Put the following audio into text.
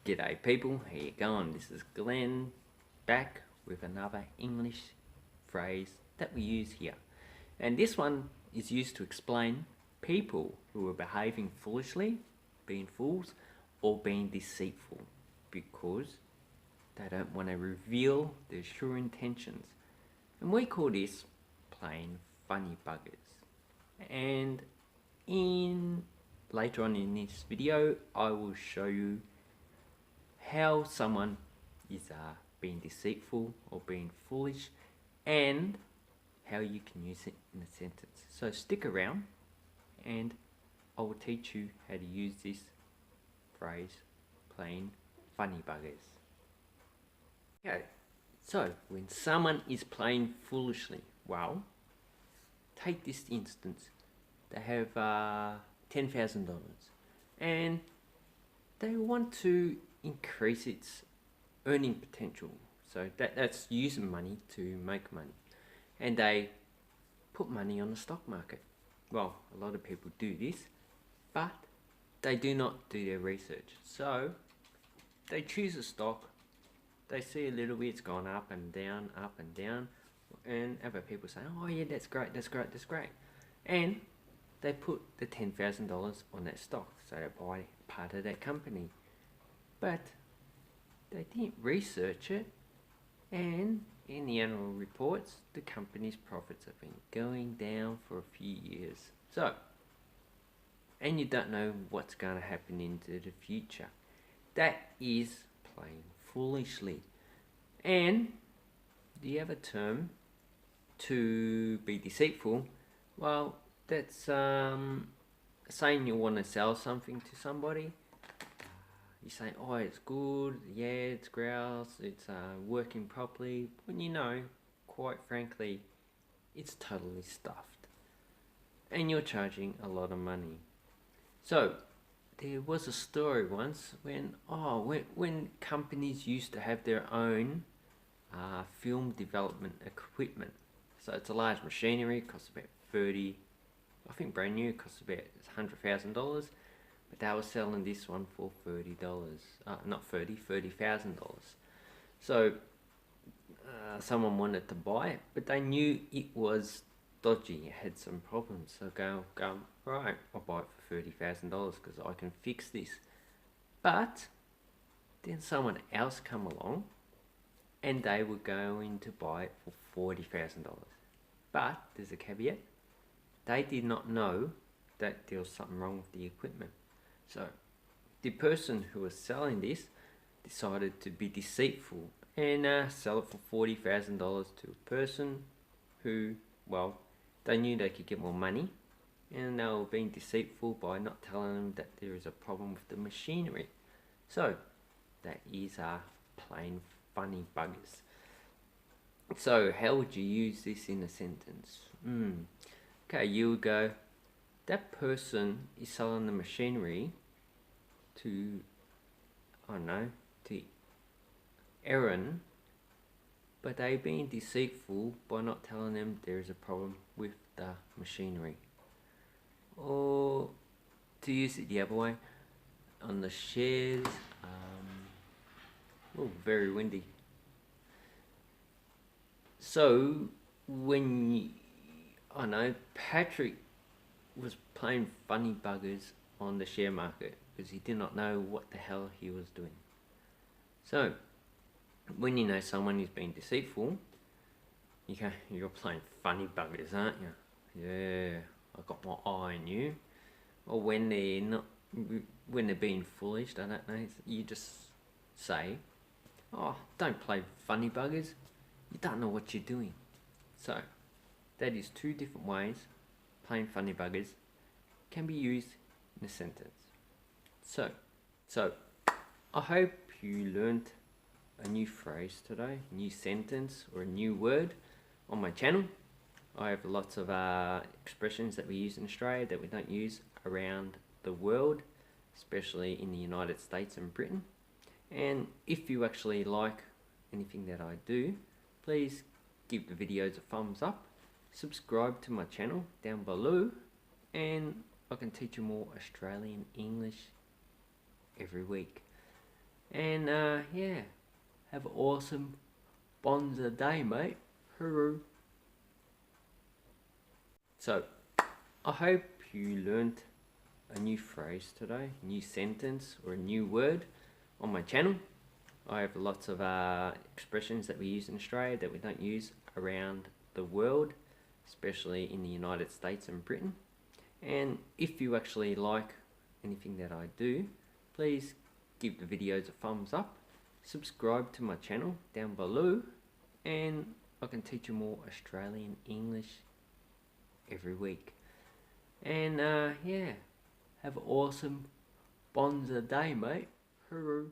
G'day people, how you going? This is Glenn back with another English phrase that we use here. And this one is used to explain people who are behaving foolishly, being fools, or being deceitful because they don't want to reveal their true intentions. And we call this playing funny buggers. And later on in this video, I will show you how someone is being deceitful or being foolish and how you can use it in a sentence. So stick around and I will teach you how to use this phrase, playing funny buggers. Okay, so when someone is playing foolishly, well, take this instance. They have $10,000 and they want to increase its earning potential. So that's using money to make money. And they put money on the stock market. Well, a lot of people do this, but they do not do their research. So they choose a stock, they see a little bit, it's gone up and down, and other people say, oh yeah, that's great. And they put the $10,000 on that stock, so they buy part of that company. But they didn't research it, and in the annual reports, the company's profits have been going down for a few years. So, and you don't know what's going to happen into the future. That is playing foolishly. And the other term, to be deceitful, well, that's saying you want to sell something to somebody. You say, oh, it's good, yeah, it's grouse, it's working properly, when you know, quite frankly, it's totally stuffed. And you're charging a lot of money. So, there was a story once when companies used to have their own film development equipment. So it's a large machinery, it costs about I think brand new, it costs about $100,000. But they were selling this one for $30. $30,000. So someone wanted to buy it, but they knew it was dodgy, it had some problems. So go, right, I'll buy it for $30,000 because I can fix this. But then someone else come along and they were going to buy it for $40,000. But there's a caveat. They did not know that there was something wrong with the equipment. So the person who was selling this decided to be deceitful and sell it for $40,000 to a person who, well, they knew they could get more money, and they were being deceitful by not telling them that there is a problem with the machinery. So that is plain funny buggers. So how would you use this in a sentence? Okay, you would go, that person is selling the machinery to, I don't know, to Aaron, but they're being deceitful by not telling them there is a problem with the machinery. Or to use it the other way, on the shares, very windy. So when Patrick was playing funny buggers on the share market because he did not know what the hell he was doing. So when you know someone is being deceitful, you go, you're playing funny buggers, aren't you? Yeah, I got my eye on you. Or when they're being foolish, I don't know, you just say, oh, don't play funny buggers, you don't know what you're doing. So that is two different ways playing funny buggers can be used in a sentence. So I hope you learned a new phrase today, a new sentence or a new word on my channel. I have lots of expressions that we use in Australia that we don't use around the world, especially in the United States and Britain. And if you actually like anything that I do, please give the videos a thumbs up, subscribe to my channel down below, and I can teach you more Australian English every week. And yeah, have an awesome Bonza day, mate. Hooroo. So, I hope you learned a new phrase today, a new sentence or a new word on my channel. I have lots of expressions that we use in Australia that we don't use around the world, especially in the United States and Britain. And if you actually like anything that I do, please give the videos a thumbs up, subscribe to my channel down below, and I can teach you more Australian English every week. And yeah, have an awesome Bonza day, mate. Hooroo.